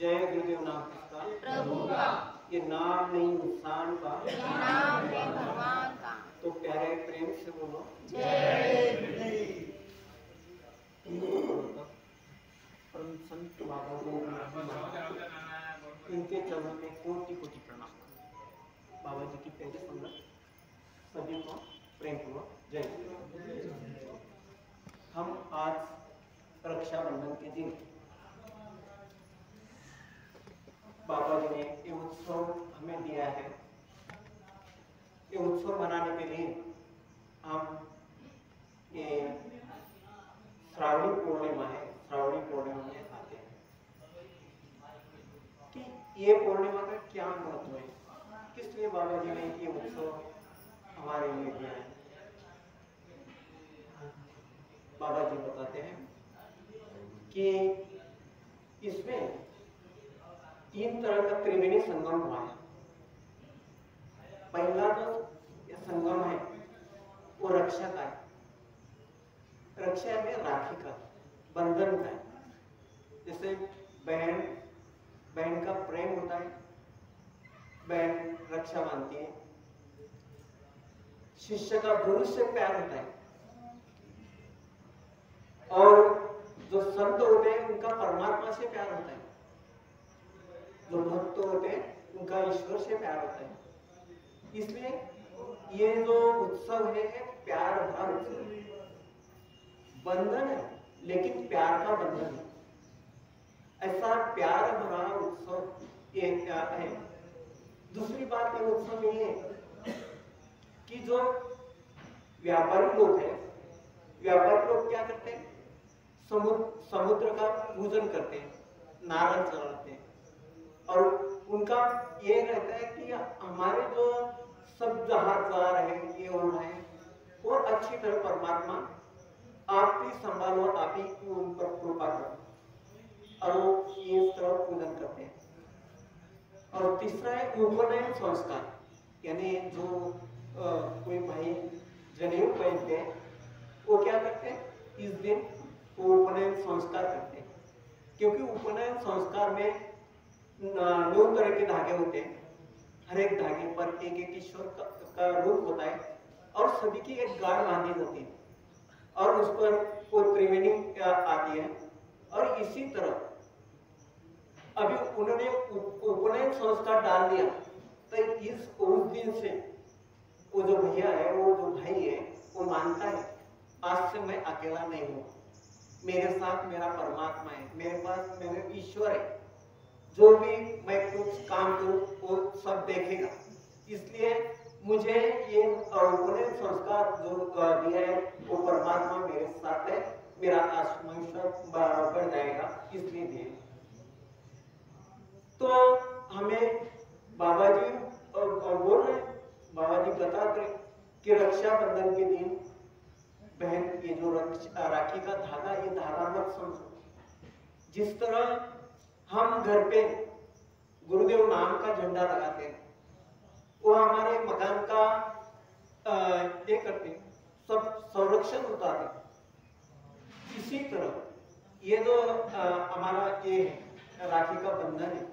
जय गुरुदेव नाम किसका? प्रभु का। ये नाम नहीं इंसान का, ये नाम है भगवान का। तो प्यारे प्रेम से बोलो जय गुरुदेव। परम संत बाबा को इनके चरणों में कोटि कोटि प्रणाम। बाबा जी की पहले संगत सभी को प्रेम पूर्वक जय गुरुदेव। हम आज रक्षाबंधन के दिन बाबा जी ने ये उत्सव हमें दिया है। ये उत्सव मनाने के लिए हम ये श्रावणी पूर्णिमा है, श्रावणी पूर्णिमा में आते हैं कि ये पूर्णिमा का क्या महत्व है, किस लिए बाबा जी ने ये उत्सव हमारे लिए दिया है। बाबा जी बताते हैं कि इसमें 3 तरह का त्रिवेणी संगम हुआ है। पहला जो संगम है वो रक्षा का है। रक्षा में राखी का, बंधन का है। जैसे बहन का प्रेम होता है, बहन रक्षा बांधती है। शिष्य का गुरु से प्यार होता है और जो संत होते हैं उनका परमात्मा से प्यार होता है। जो भक्त होते हैं उनका ईश्वर से प्यार होता है। इसलिए ये जो उत्सव है प्यार भरा उत्सव है। बंधन है लेकिन प्यार का बंधन है। ऐसा प्यार भरा उत्सव ये क्या है। दूसरी बात ये उत्सव ये है कि जो व्यापारी लोग हैं, व्यापारी लोग क्या करते हैं, समुद्र का पूजन करते हैं, नारायण चढ़ाते हैं और उनका ये रहता है कि हमारे जो सब जहाज जा रहे हैं, ये हो रहे हैं, वो अच्छी तरह परमात्मा आप ही संभालो, आप ही उन पर कृपा करो और वो ये तरह पूजन करते हैं। और तीसरा है उपनयन संस्कार, यानी जो कोई भाई जनेऊ पहनते हैं वो क्या करते हैं, इस दिन वो उपनयन संस्कार करते हैं। क्योंकि उपनयन संस्कार में 9 तरह के धागे होते हैं। हर एक धागे पर एक एक ईश्वर का रूप होता है और सभी की एक गाढ़ बांधी होती है और उस पर वो त्रिवेणी आती है। और इसी तरह अभी उन्होंने उपनयन संस्कार डाल दिया तो उस दिन से वो जो भैया है, वो जो भाई है, वो मानता है आज से मैं अकेला नहीं हूँ, मेरे साथ मेरा परमात्मा है, मेरे पास मेरे ईश्वर है, जो भी मैं कुछ काम करूं वो सब देखेगा। इसलिए मुझे ये उपनयन संस्कार जो दिया है वो परमात्मा मेरे साथ है, मेरा आत्मविश्वास बढ़ जाएगा, इसलिए दिए। तो हमें बाबा जी बोल रहे, बाबा जी बताते कि रक्षाबंधन के दिन बहन ये जो राखी का धागा, ये धागा मत समझो। जिस तरह हम घर पे गुरुदेव नाम का झंडा लगाते हैं, वो हमारे मकान का ये करते हैं, सब संरक्षण होता है। इसी तरह ये जो हमारा ये है राखी का बंधन है,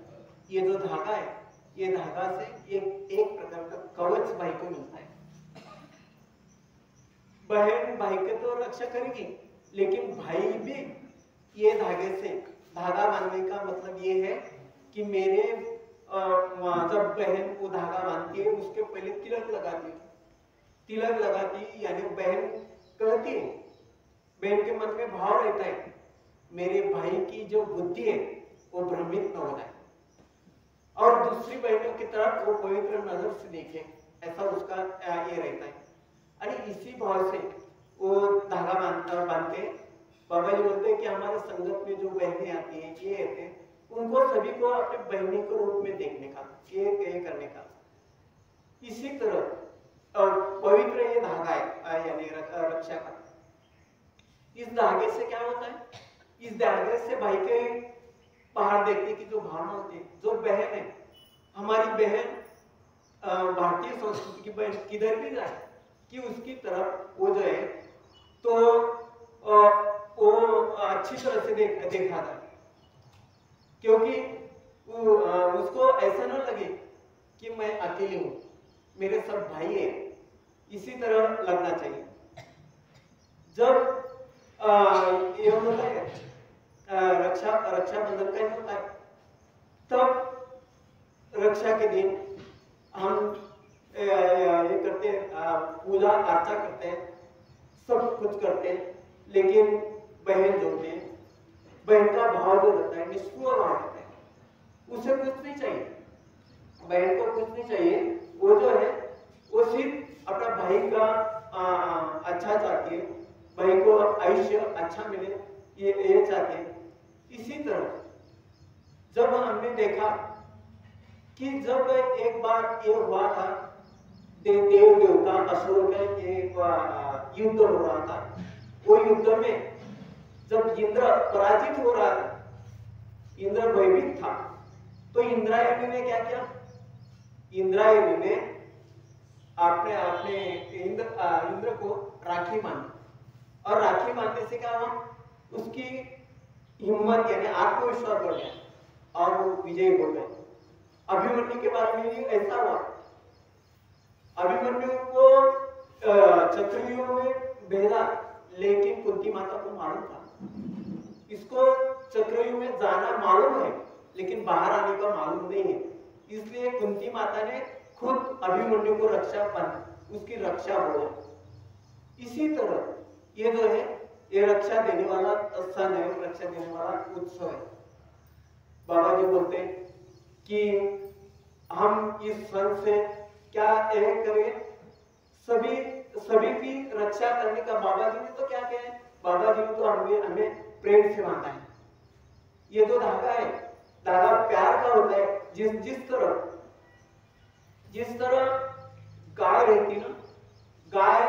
ये जो धागा है, ये धागा से एक प्रकार का कवच भाई को मिलता है। बहन भाई के तो रक्षा करेगी, लेकिन भाई भी ये धागे से, धागा बांधने का मतलब ये है कि मेरे जब बहन को धागा बांधती है उसके पहले तिलक लगाती है। तिलक लगाती यानी बहन कहती है, बहन के मन में भाव रहता है मेरे भाई की जो बुद्धि है वो भ्रमित न हो जाए और दूसरी बहनों की तरफ वो पवित्र नजर से देखे, ऐसा उसका ये रहता है। अरे इसी भाव से वो धागा बांधते। बाबा जी बोलते हैं कि हमारे संगत में जो बहनें आती हैं, ये रहते हैं, उनको सभी को अपने बहनी के रूप में देखने का, ये करने का। इसी तरह पवित्र ये धागा है यानी रक्षा का। इस धागे से क्या होता है, इस धागे से भाई के पहाड़ देखने की जो भावना होती है, जो बहन है, हमारी बहन भारतीय संस्कृति की बहन किधर भी जाए कि उसकी तरफ वो जो है तो वो अच्छी तरह से देखा जाए। क्योंकि उसको ऐसा ना लगे कि मैं अकेली हूं, मेरे सब भाई है, इसी तरह लगना चाहिए। जब ये होता है रक्षाबंधन का होता है, तब रक्षा के दिन हम ये करते हैं, पूजा अर्चा करते हैं, सब कुछ करते हैं, लेकिन बहन जो होते हैं, बहन का भाव जो रहता है निष्ठुर भाव रहता है, उसे कुछ नहीं चाहिए, बहन को कुछ नहीं चाहिए, वो जो है वो सिर्फ अपना भाई का अच्छा चाहती है, भाई को आयुष्य अच्छा मिले, ये चाहते हैं। इसी तरह जब हमने देखा कि जब एक बार ये हुआ था, देव देवता असुरों का एक युद्ध हो रहा था, वो युद्ध में जब इंद्र पराजित हो रहा था, इंद्र भयभीत था, तो इंद्रायणी ने क्या किया? इंद्रायणी ने अपने इंद्र को राखी बांधी, और राखी बांधने से क्या हुआ? उसकी हिम्मत यानी आत्मविश्वास बढ़ गया और वो विजयी हो गए। अभिमन्यु के बारे में भी ऐसा हुआ। अभिमन्यु को चतुर्युग में भेजा, लेकिन कुंती माता को मालूम था, इसको चतुर्युग में जाना मालूम है, लेकिन बाहर आने का मालूम नहीं है, इसलिए कुंती माता ने खुद अभिमन्यु को रक्षा बना, उसकी रक्षा हो गई। इसी तरह ये जो है, ये रक्षा देने वाला सन है, रक्षा देने वाला उत्सव है। बाबा जी बोलते हैं कि हम इस सन से क्या करें, सभी की रक्षा करने का। बाबा जी ने तो क्या कहे? बाबा जी ने तो हमें प्रेम से बांधा है। ये जो धागा है, धागा प्यार का होता है। जिस तरह गाय रहती ना, गाय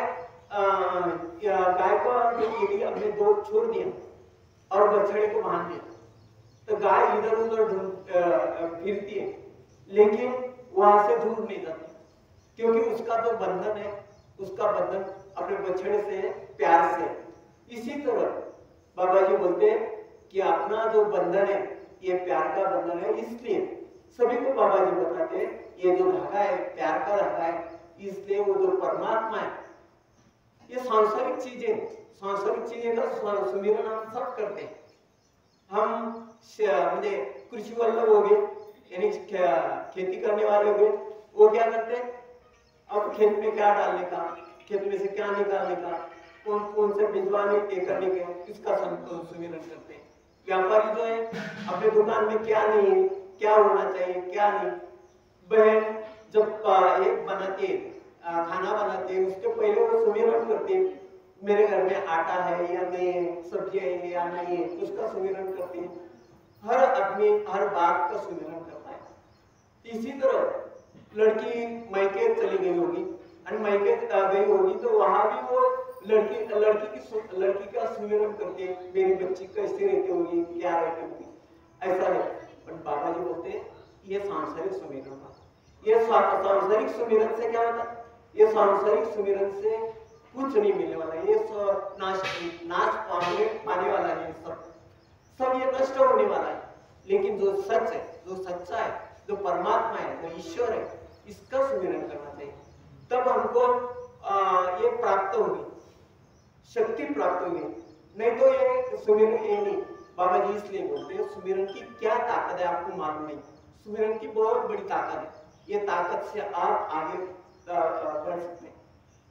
को यदि हमने दो छोड़ दिया और बछड़े को बांध दिया, तो गाय इधर उधर फिरती है, लेकिन वहां से दूर नहीं जाती, क्योंकि उसका जो बंधन है, उसका बंधन अपने बछड़े से है, प्यार से। इसी तरह बाबा जी बोलते हैं कि अपना जो बंधन है, ये प्यार का बंधन है। इसलिए सभी को बाबा जी बताते हैं, ये जो धागा है प्यार का धागा है, इसलिए वो जो परमात्मा है, ये सांसारिक चीजें का सुमिरन हम सब करते हैं। हम मुझे कृषि वल्लभ हो गए, यानी खेती करने वाले हो गए, वो क्या करते हैं? अब खेत में क्या डालने का, खेत में से क्या निकालने का, कौन से भिजवाने के करने के, इसका सुमिरन करते हैं। व्यापारी जो है, अपने दुकान में क्या नहीं है, क्या होना चाहिए, क्या नहीं। बहन जब एक बनाती है, खाना बनाते हैं, उसके पहले वो सुमिरन करते हैं, मेरे घर में आटा है या नहीं है, सब्जी है या नहीं है, उसका सुमिरन करते हैं। हर आदमी हर बात का सुमिरन करता है। इसी तरह लड़की मायके चली गई होगी, और मायके गई होगी तो वहां भी वो लड़की का सुमिरन करते हैं, मेरी बच्ची कैसे रहती होगी, क्या रहती होगी, ऐसा है। पर बाबा जी बोलते हैं ये सांसारिक सुमिरन था। ये सांसारिक सुमिरन से क्या होता? ये सांसारिक सुमिरन से कुछ नहीं मिलने वाला, ये नाश पाने वाला है, सब ये नष्ट होने वाला है। लेकिन जो सच है, जो सच्चा है, जो परमात्मा है, जो ईश्वर है, इसका सुमिरन करना चाहिए। तब हमको ये प्राप्त होगी, शक्ति प्राप्त होगी। नहीं तो ये सुमिरन ये नहीं। बाबा जी इसलिए बोलते हैं सुमिरन की क्या ताकत है आपको मालूम नहीं। सुमिरन की बहुत बड़ी ताकत है, ये ताकत से आप आगे बढ़ सकते हैं।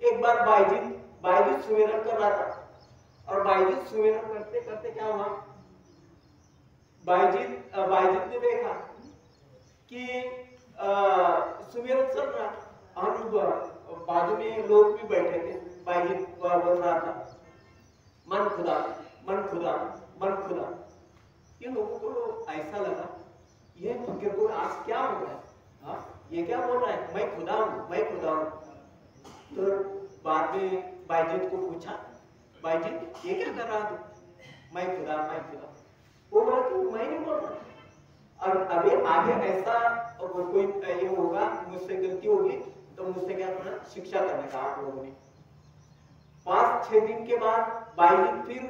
एक बार बायजीत सुमिरन कर रहा था, और बायजीत सुमिरन करते करते क्या हुआ? बायजीत ने देखा कि सुमिरन चल रहा, और बाजू में लोग भी बैठे थे। बायजीत बोल रहा था, मन खुदा, मन खुदा, मन खुदा। ये लोगों को ऐसा लगा, ये फकीर को आज क्या हो रहा है? ये क्या बोल रहा है? मैं खुदा हूं, मैं खुदा हूं। तो बाद में बायजीत को पूछा, बायजीत ये क्या कर रहा तू? मैं खुदा, मैं खुदा। वो बोला कि मैं नहीं बोल रहा। अब अभी आगे ऐसा कोई ये होगा, मुझसे गलती होगी तो मुझसे क्या करना? शिक्षा करने का आप लोगों ने। 5-6 दिन के बाद बायजीत फिर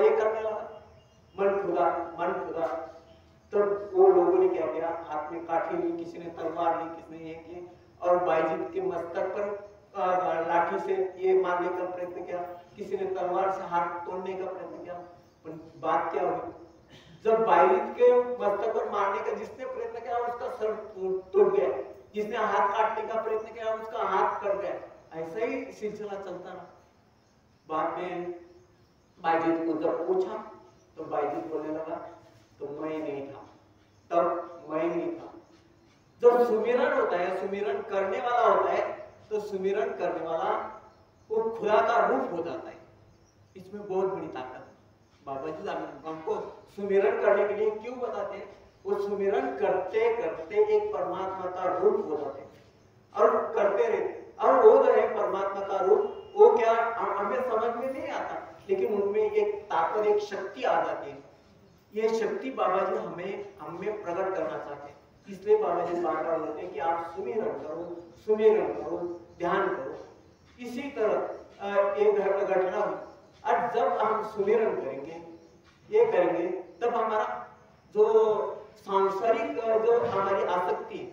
ये करने लगा, मन खुदा, मन खुदा। तो वो लोगों ने क्या किया, हाथ में काठी ली, किसी ने तलवार ली, किसी ने ये की, और बायजीद के मस्तक पर लाठी से ये मारने का प्रयत्न किया, किसी ने तलवार से हाथ तोड़ने का प्रयत्न किया। पर बात क्या हुई, जब बायजीद के मस्तक पर मारने का जिसने प्रयत्न किया उसका सर टूट गया, जिसने हाथ काटने का प्रयत्न किया उसका हाथ कट गया। ऐसा ही सिलसिला चलता रहा। बाद में बायजीद को जब पूछा तो बायजीद बोलने लगा तो मैं नहीं था, तब मैं नहीं था। जब सुमिरन होता है, सुमिरन करने वाला होता है, तो सुमिरन करने वाला वो खुदा का रूप हो जाता है। इसमें बहुत बड़ी ताकत है। बाबा जी हमको सुमिरन करने के लिए क्यों बताते हैं? वो सुमिरन करते करते एक परमात्मा का रूप हो जाते हैं और करते रहते। और वो जो है परमात्मा का रूप, वो क्या हमें समझ में नहीं आता, लेकिन उनमें एक ताकत, एक शक्ति आ जाती है। ये शक्ति बाबा जी हमें प्रकट करना चाहते हैं। इसलिए बाबा जी बार बार बोलते हैं कि आप सुमिरन करो, सुमिरन करो, ध्यान करो। इसी तरह एक घटना हुई, और जब हम सुमिरन करेंगे, ये करेंगे, तब हमारा जो सांसारिक जो हमारी आसक्ति है,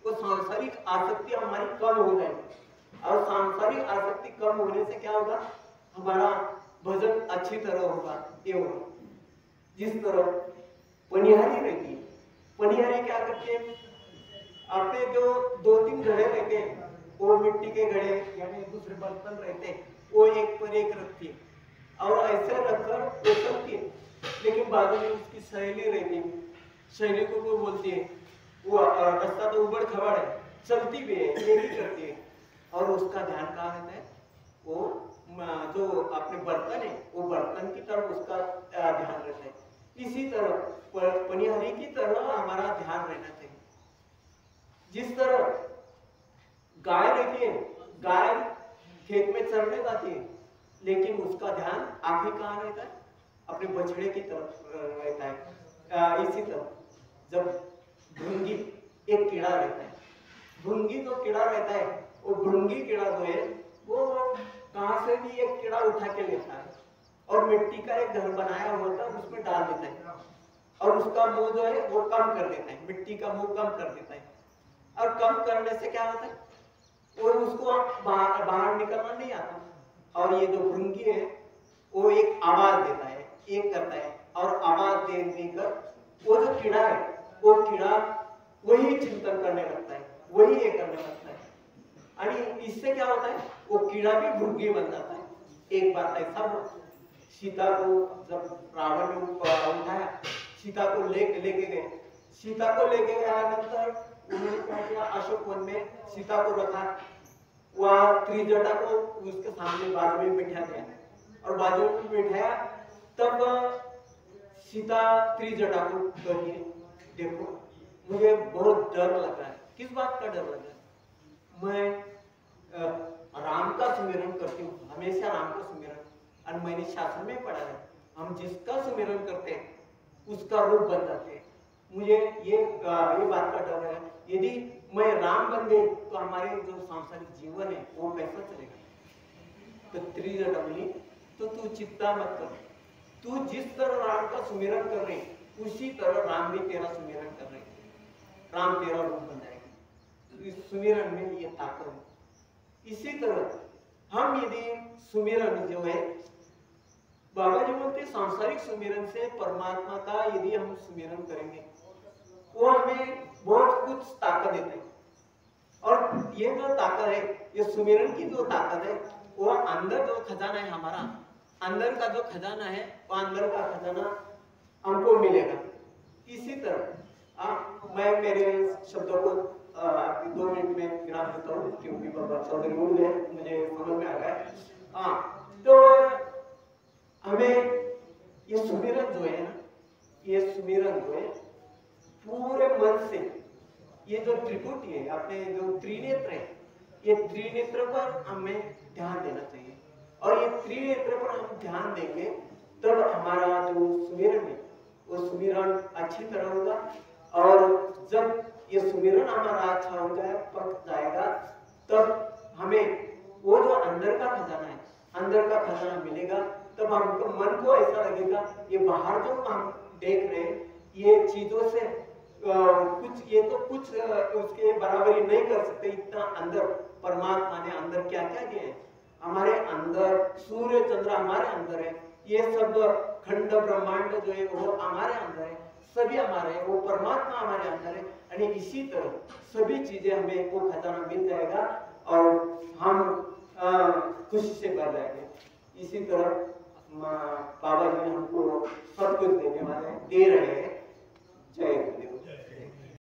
वो सांसारिक आसक्ति हमारी कम हो जाएगी। और सांसारिक आसक्ति कम होने से क्या होगा, हमारा भजन अच्छी तरह होगा। ये होगा जिस तरह पनिहारी रहती है, पनिहारी क्या करते हैं, अपने जो 2-3 घड़े रहते हैं, वो मिट्टी के घड़े यानी दूसरे बर्तन रहते हैं, वो एक पर एक रखती है और ऐसे रखकर वो चलती है। लेकिन बाजू में उसकी सहेली रहती है, सहेली को वो बोलती है, वो रास्ता तो उबड़ खबड़ है, चलती भी है, ये भी करती है, और उसका ध्यान कहाँ रहता है, वो जो अपने बर्तन है, वो बर्तन की तरफ उसका ध्यान रहता है। इसी तरह पनिहारी की तरह हमारा ध्यान रहना चाहिए। जिस तरह गाय रहती है, गाय खेत में चरने जाती है, लेकिन उसका ध्यान आखिर कहाँ रहता है, अपने बछड़े की तरफ रहता है। इसी तरह जब भृंगी एक कीड़ा रहता है, भृंगी जो कीड़ा रहता है, वो भृंगी कीड़ा जो है वो कहां से भी एक कीड़ा उठा के लेता है और मिट्टी का एक घर बनाया होता है, उसमें डाल देता है और उसका मुंह जो है वो कम कर देता है, मिट्टी का मुंह कम कर देता है। और कम करने से क्या होता है, और उसको बाहर निकलना नहीं आता। और ये जो भृंगी है वो एक आवाज देता है, एक करता है, और आवाज देकर वो जो कीड़ा है, वो कीड़ा वही चिंतन करने लगता है, वही ये करने लगता है। और इससे क्या होता है, वो कीड़ा भी भृंगी बन जाता है। एक बार ऐसा हुआ, सीता को जब रावण ने उठाया, सीता को लेके गए, सीता को लेके गया नंतर उन्होंने क्या किया, अशोक वन में सीता को रखा, वह त्रिजटा को उसके सामने बाजू में बिठा दिया, और बाजू में बिठाया, तब सीता त्रिजटा को कहती है, देखो मुझे बहुत डर लग रहा है। किस बात का डर लग रहा है? मैं राम का सुमिरन करती हूँ, हमेशा राम का सुमिरन, और मैंने शास्त्र में पढ़ा है, हम जिसका सुमिरन करते हैं उसका रूप बन जाते हैं। मुझे ये बात का डर है, यदि मैं राम बन गई तो हमारे जो सांसारिक जीवन है वो कैसा चलेगा। तो त्रिजटा बोली, तो तू चिंता मत कर, तू जिस तरह राम का सुमिरन कर रही उसी तरह राम भी तेरा सुमिरन कर रहे, राम तेरा रूप बन जाएगा। तो इस सुमिरन में ये ताकत है। इसी तरह हम यदि सुमिरन जो है, बाबा जी बोलते सांसारिक सुमिरन से परमात्मा का यदि हम सुमिरन करेंगे, वो हमें बहुत कुछ ताकत देते हैं। और ये जो ताकत है, ये सुमिरन की जो ताकत है, वो अंदर जो खजाना है हमारा, अंदर का जो खजाना है, वो अंदर का खजाना हमको मिलेगा। इसी तरह मैं मेरे शब्दों को 2 मिनट में विराम देता हूँ, क्योंकि बाबा चौधरी उड़ गए, मुझे समझ में आ गया। तो हमें ये सुमिरन जो है ना, ये सुमिरन जो है पूरे मन से, ये जो त्रिपुटी है, अपने जो त्रिनेत्र है, ये त्रिनेत्र पर हमें ध्यान देना चाहिए। और ये त्रिनेत्र पर हम ध्यान देंगे तब हमारा जो सुमिरन है वो सुमिरन अच्छी तरह होगा। और जब ये सुमिरन हमारा अच्छा हो जाए, पक जाएगा, तब हमें वो जो अंदर का खजाना है, अंदर का खजाना मिलेगा। तब हमको मन को ऐसा लगेगा, ये बाहर जो हम देख रहे हैं ये चीजों से ये तो कुछ उसके बराबरी नहीं कर सकते। इतना अंदर परमात्मा ने अंदर क्या क्या दिए हैं। हमारे अंदर सूर्य चंद्र हमारे अंदर है, ये सब खंड ब्रह्मांड जो है वो हमारे अंदर है, सभी हमारे है, वो परमात्मा हमारे अंदर है। और इसी तरह सभी चीजें हमें वो खजाना मिल जाएगा और हम खुशी से भर जाएंगे। इसी तरह बाबा जी हमको सब कुछ देने वाले दे रहे हैं। जय